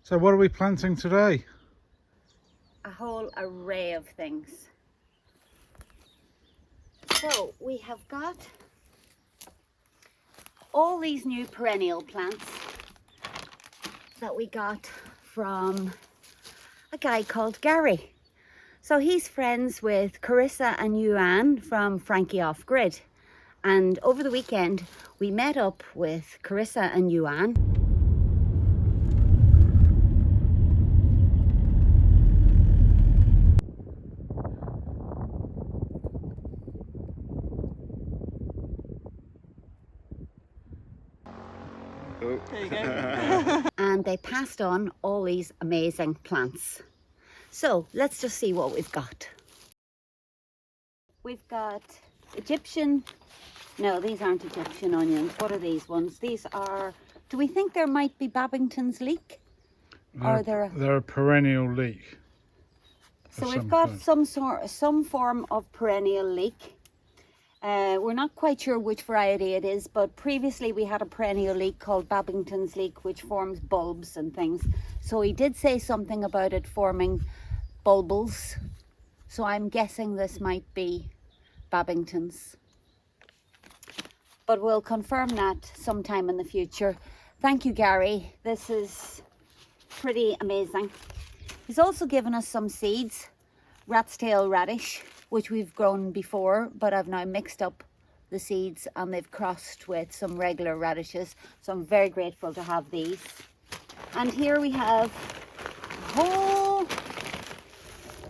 So what are we planting today? A whole array of things. So we have got all these new perennial plants that we got from a guy called Gary. So he's friends with Carissa and Iwan from Frankie Off Grid. And over the weekend, we met up with Carissa and Iwan. Oh. There you go. And they passed on all these amazing plants. So let's just see what we've got. We've got Egyptian, no, these aren't Egyptian onions. What are these ones? These are, do we think there might be Babington's leek? They're a perennial leek. So we've got some form of perennial leek. We're not quite sure which variety it is, but previously we had a perennial leek called Babington's leek, which forms bulbs and things. So he did say something about it forming bulbils. So I'm guessing this might be Babington's. But we'll confirm that sometime in the future. Thank you, Gary. This is pretty amazing. He's also given us some seeds, rat's tail radish, which we've grown before, but I've now mixed up the seeds and they've crossed with some regular radishes. So I'm very grateful to have these. And here we have a whole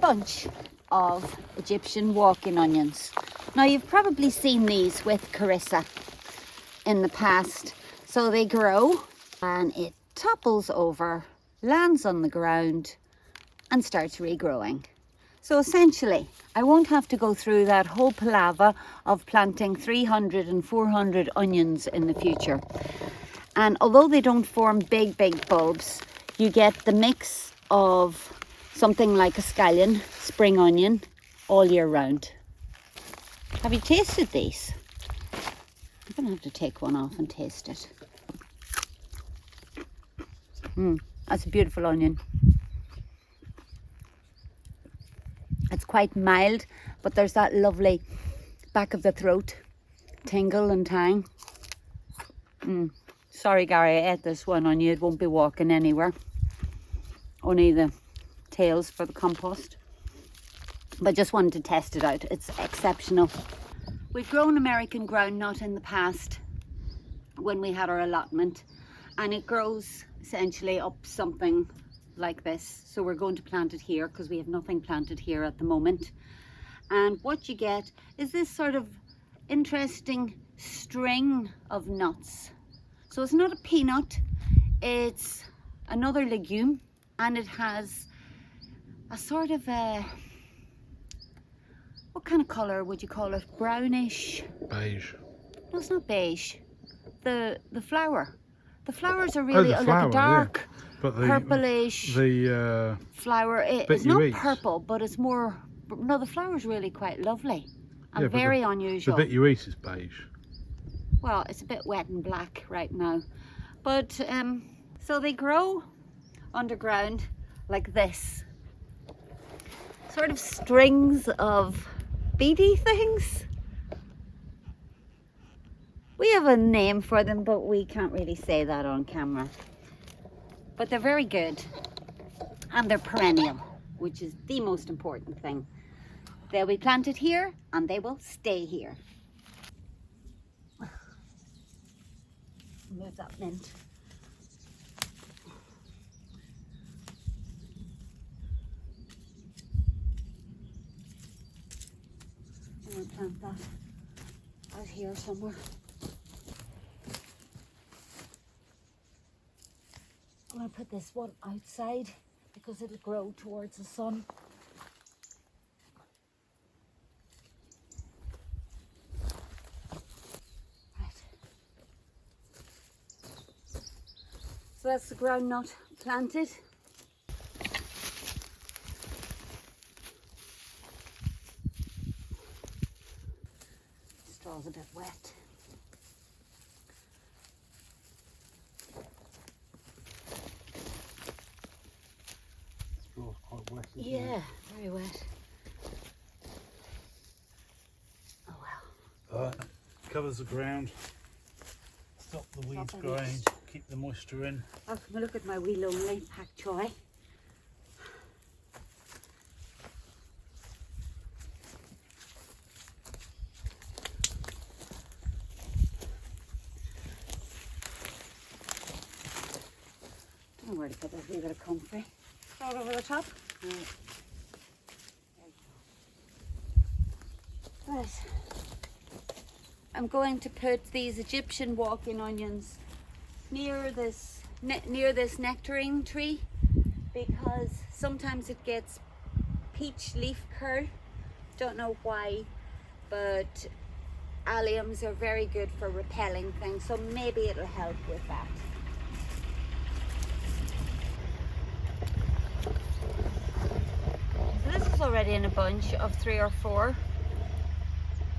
bunch of Egyptian walking onions. Now you've probably seen these with Carissa in the past. So they grow and it topples over, lands on the ground and starts regrowing. So essentially, I won't have to go through that whole palaver of planting 300 and 400 onions in the future. And although they don't form big bulbs, you get the mix of something like a scallion, spring onion, all year round. Have you tasted these? I'm gonna have to take one off and taste it. That's a beautiful onion. It's quite mild, but there's that lovely back of the throat tingle and tang. Sorry, Gary, I ate this one on you. It won't be walking anywhere. Only the tails for the compost. But just wanted to test it out. It's exceptional. We've grown American groundnut in the past when we had our allotment, and it grows essentially up something like this. So we're going to plant it here because we have nothing planted here at the moment. And what you get is this sort of interesting string of nuts. So it's not a peanut, it's another legume, and it has a sort of a, what kind of colour would you call it? Brownish? Beige. No, it's not beige. The flower. The flowers are really like a dark, yeah. But purplish flower. It's not purple, but it's more, no, the flower's really quite lovely and very unusual. The bit you eat is beige. Well, it's a bit wet and black right now. But, so they grow underground like this. Sort of strings of beady things. We have a name for them, but we can't really say that on camera. But they're very good. And they're perennial, which is the most important thing. They'll be planted here and they will stay here. Move that mint. I'm going to plant that out here somewhere. I'm going to put this one outside because it'll grow towards the sun. Right. So that's the groundnut planted. Straw's a bit wet. Yeah, very wet. Oh well. Covers the ground. Stop the weeds the growing. weeds. Keep the moisture in. Oh, come and look at my wee lonely pak choi. Don't know where to put that wee bit of comfrey. Right over the top. Right. I'm going to put these Egyptian walking onions near this nectarine tree because sometimes it gets peach leaf curl. Don't know why, but alliums are very good for repelling things, so maybe it'll help with that. So this is already in a bunch of 3 or 4.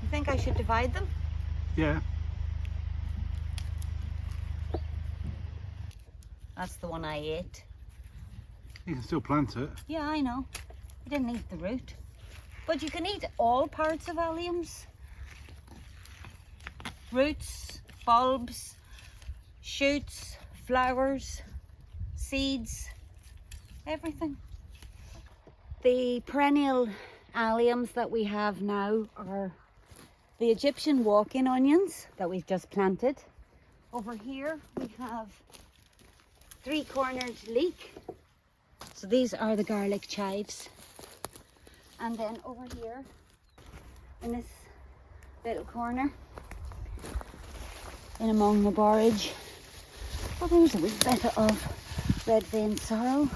You think I should divide them? Yeah. That's the one I ate. You can still plant it. Yeah, I know. I didn't eat the root. But you can eat all parts of alliums. Roots, bulbs, shoots, flowers, seeds, everything. The perennial alliums that we have now are the Egyptian walking onions that we've just planted. Over here we have 3-cornered leek. So these are the garlic chives. And then over here in this little corner, in among the borage, oh, there's a wee bit of red vein sorrel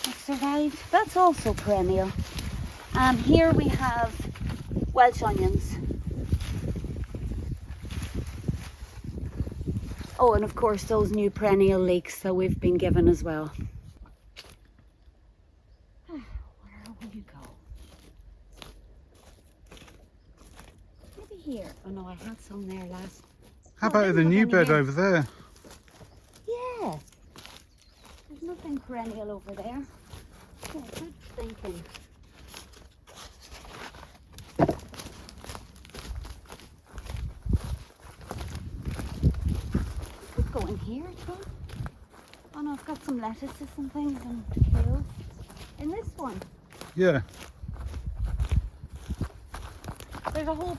that survived. That's also perennial. Here we have Welsh onions. Oh, and of course those new perennial leeks that we've been given as well. Where will you go? Maybe here. Oh no, I had some there last. How Oh, about didn't the have new any bed here. over there? Yeah. There's nothing perennial over there. Yeah, good thinking. Could go in here too. Oh no, I've got some lettuces and things and kale. In this one, Yeah. there's a whole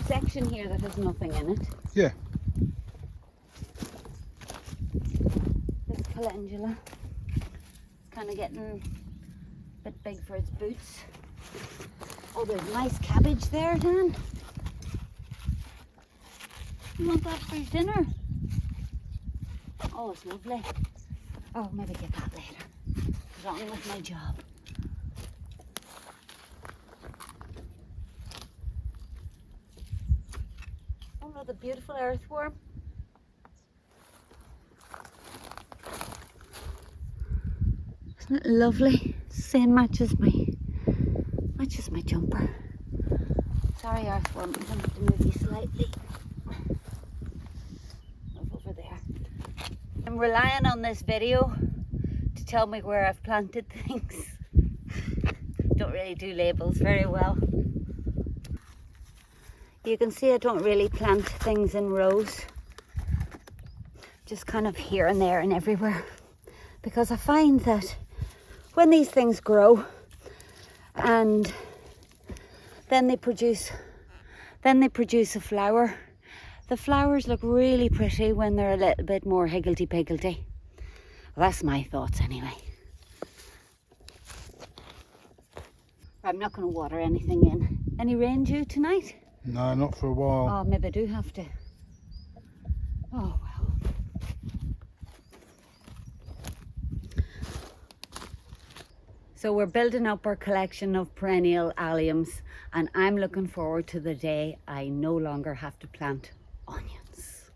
section here that has nothing in it. Yeah. This calendula. It's kind of getting a bit big for its boots. Oh, there's nice cabbage there, Dan. You want that for your dinner? Oh, it's lovely. Oh, maybe get that later. Get on with my job. Oh, no, the beautiful earthworm. Isn't it lovely? Same matches my jumper. Sorry, earthworm, I'm going to have to move you slightly. Move over there. I'm relying on this video to tell me where I've planted things. Don't really do labels very well. You can see I don't really plant things in rows. Just kind of here and there and everywhere. Because I find that when these things grow and then they produce a flower, the flowers look really pretty when they're a little bit more higgledy-piggledy. Well, that's my thoughts anyway. I'm not going to water anything in. Any rain due tonight? No, not for a while. Oh, maybe I do have to. Oh, well. So we're building up our collection of perennial alliums, and I'm looking forward to the day I no longer have to plant onions.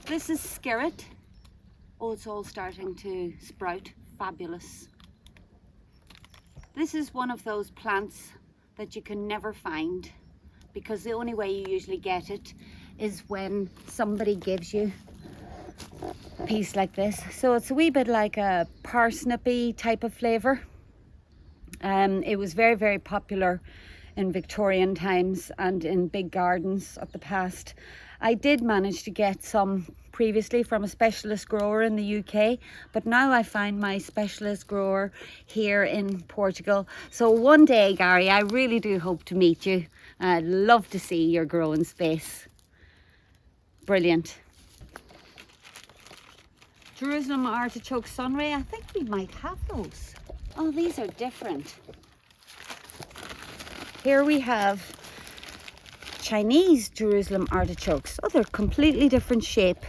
This is Skirret. Oh, it's all starting to sprout. Fabulous. This is one of those plants that you can never find, because the only way you usually get it is when somebody gives you piece like this. So it's a wee bit like a parsnipy type of flavour. It was very, very popular in Victorian times and in big gardens of the past. I did manage to get some previously from a specialist grower in the UK, but now I find my specialist grower here in Portugal. So one day, Gary, I really do hope to meet you. I'd love to see your growing space. Brilliant. Jerusalem artichoke sunray, I think we might have those. Oh, these are different. Here we have Chinese Jerusalem artichokes. Oh, they're completely different shape.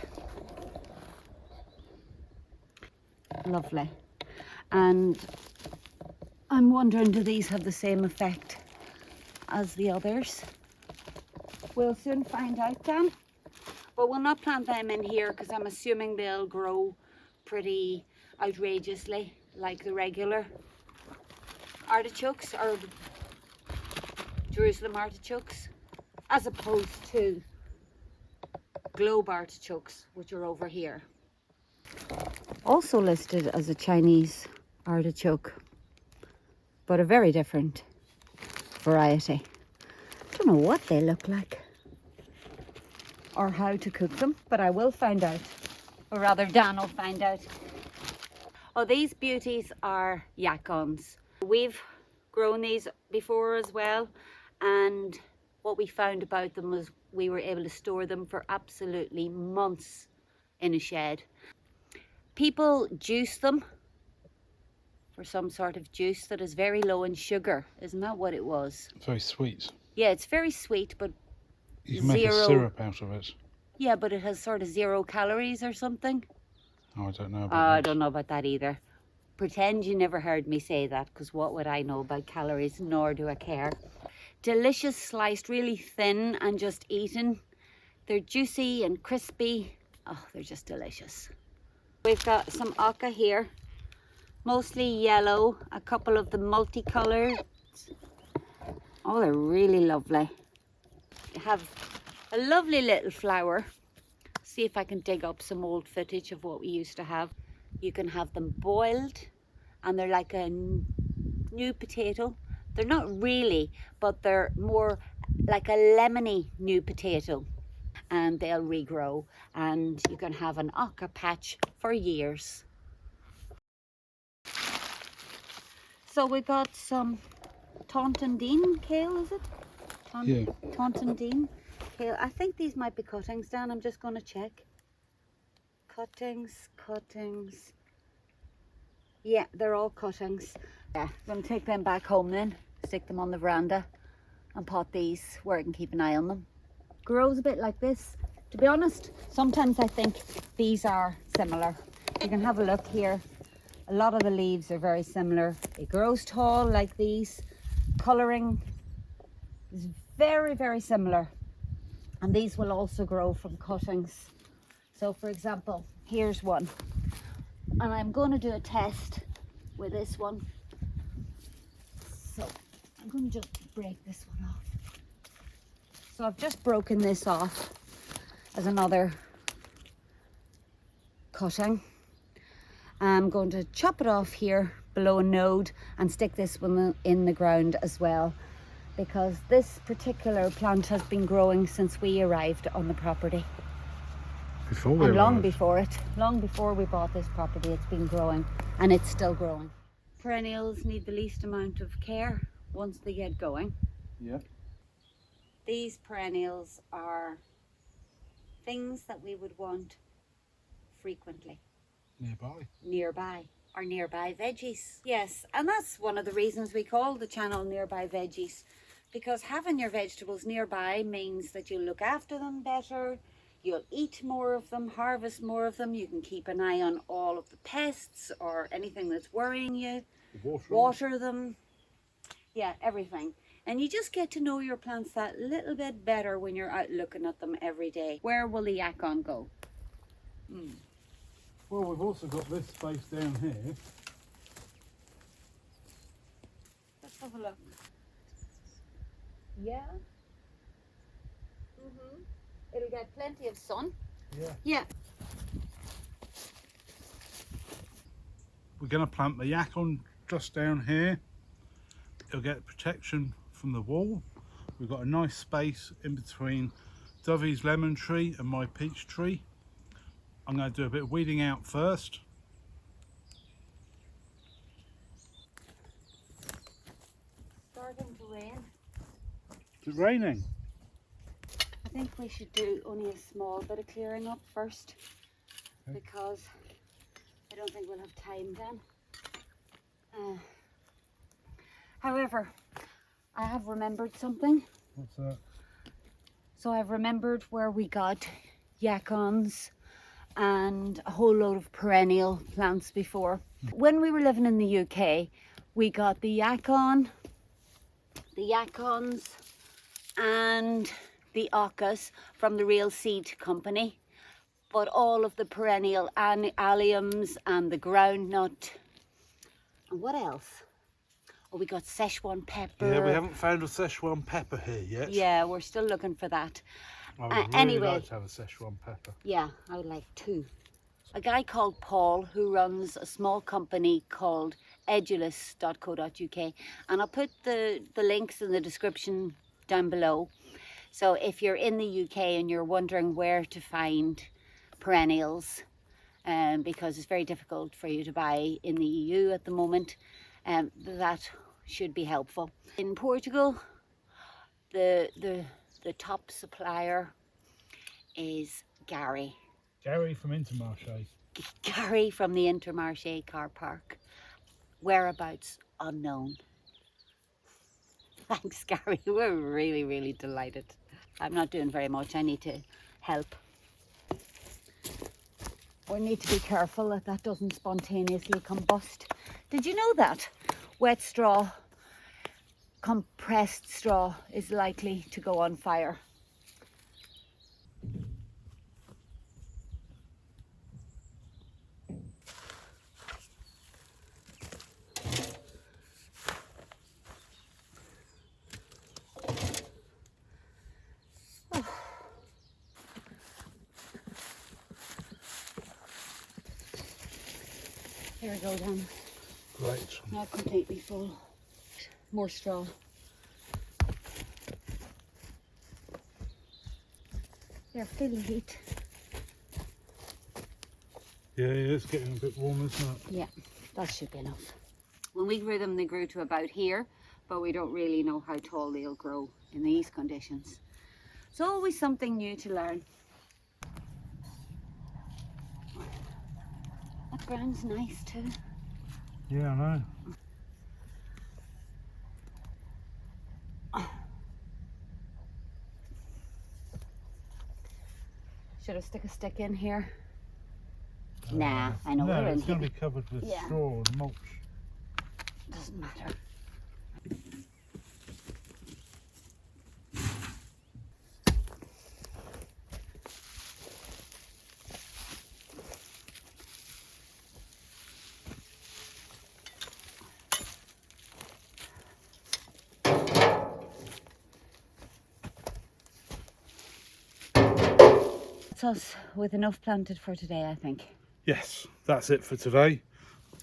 Lovely. And I'm wondering, do these have the same effect as the others? We'll soon find out, Dan. But we'll not plant them in here because I'm assuming they'll grow pretty outrageously like the regular artichokes or Jerusalem artichokes, as opposed to globe artichokes, which are over here. Also listed as a Chinese artichoke, but a very different variety. Don't know what they look like or how to cook them, but I will find out, or rather Dan will find out. Oh, these beauties are Yacons. We've grown these before as well, and what we found about them was we were able to store them for absolutely months in a shed. People juice them for some sort of juice that is very low in sugar. Isn't that what it was? Very sweet. Yeah, it's very sweet, but You can make a syrup out of it. yeah, but it has sort of 0 calories or something. Oh, I don't know about I that. don't know about that either. Pretend you never heard me say that, because what would I know about calories, nor do I care. Delicious, sliced really thin and just eaten. They're juicy and crispy. Oh, they're just delicious. We've got some aka here, mostly yellow, a couple of the multicolored. Oh, they're really lovely. They have a lovely little flower. See if I can dig up some old footage of what we used to have. You can have them boiled, and they're like a new potato. They're not really, but they're more like a lemony new potato, and they'll regrow, and you can have an aka patch for years. So we got some Taunton Deane kale, is it? Yeah. Taunton Deane kale. I think these might be cuttings, Dan. I'm just going to check. Cuttings. Yeah, they're all cuttings. Yeah, I'm going to take them back home then, stick them on the veranda and pot these where I can keep an eye on them. Grows a bit like this. To be honest, sometimes I think these are similar. You can have a look here. A lot of the leaves are very similar. It grows tall like these. Colouring is very, very similar. And these will also grow from cuttings. So for example, here's one. And I'm going to do a test with this one. So I'm going to just break this one off. So I've just broken this off as another cutting. I'm going to chop it off here below a node and stick this one in the ground as well, because this particular plant has been growing since we arrived on the property. Before we And long arrived. before it, long before we bought this property, it's been growing, and it's still growing. Perennials need the least amount of care once they get going. Yeah. These perennials are things that we would want frequently. Nearby. Nearby veggies. Yes, and that's one of the reasons we call the channel Nearby Veggies, because having your vegetables nearby means that you'll look after them better, you'll eat more of them, harvest more of them, you can keep an eye on all of the pests or anything that's worrying you, water them, yeah, everything. And you just get to know your plants that little bit better when you're out looking at them every day. Where will the Yacon go? Well, we've also got this space down here. Let's have a look. Yeah. It'll get plenty of sun. Yeah. Yeah. we're going to plant the Yacon just down here. It'll get protection from the wall. We've got a nice space in between Dovey's lemon tree and my peach tree. I'm going to do a bit of weeding out first. Starting to rain. Is it raining? I think we should do only a small bit of clearing up first, because I don't think we'll have time then. However, I have remembered something. What's that? So I've remembered where we got Yacons and a whole load of perennial plants before. When we were living in the UK, we got the Yacon, the Yacons and the Ocas from the Real Seed Company. But all of the perennial Alliums and the groundnut. And what else? Oh, we got Szechuan pepper. Yeah, we haven't found a Szechuan pepper here yet. Yeah, we're still looking for that. I would really anyway, like to have a Szechuan pepper. Yeah, I would like 2. A guy called Paul who runs a small company called EDULIS.co.uk, and I'll put the links in the description down below. So if you're in the UK and you're wondering where to find perennials, because it's very difficult for you to buy in the EU at the moment, that should be helpful. In Portugal, the top supplier is Gary. Gary from Intermarché. Gary from the Intermarché car park. Whereabouts unknown. Thanks, Gary. We're really, really delighted. I'm not doing very much. I need to help. We need to be careful that that doesn't spontaneously combust. Did you know that wet straw, compressed straw, is likely to go on fire? Here we go then. Great. Not completely full. More straw. Yeah, feel the heat. Yeah, it's getting a bit warm, isn't it? Yeah, that should be enough. When we grew them, they grew to about here, but we don't really know how tall they'll grow in these conditions. It's always something new to learn. That brown's nice too. Yeah, I know. Should I stick a stick in here? Nah, I know no, we're in it's going to here. be covered with Yeah. straw and mulch. Doesn't matter. That's us with enough planted for today, I think. Yes, that's it for today.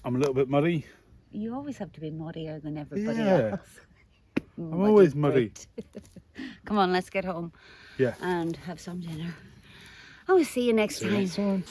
I'm a little bit muddy. You always have to be muddier than everybody Yeah. else. I'm always muddy. Come on, let's get home Yeah. and have some dinner. I will see you next See you time. next time.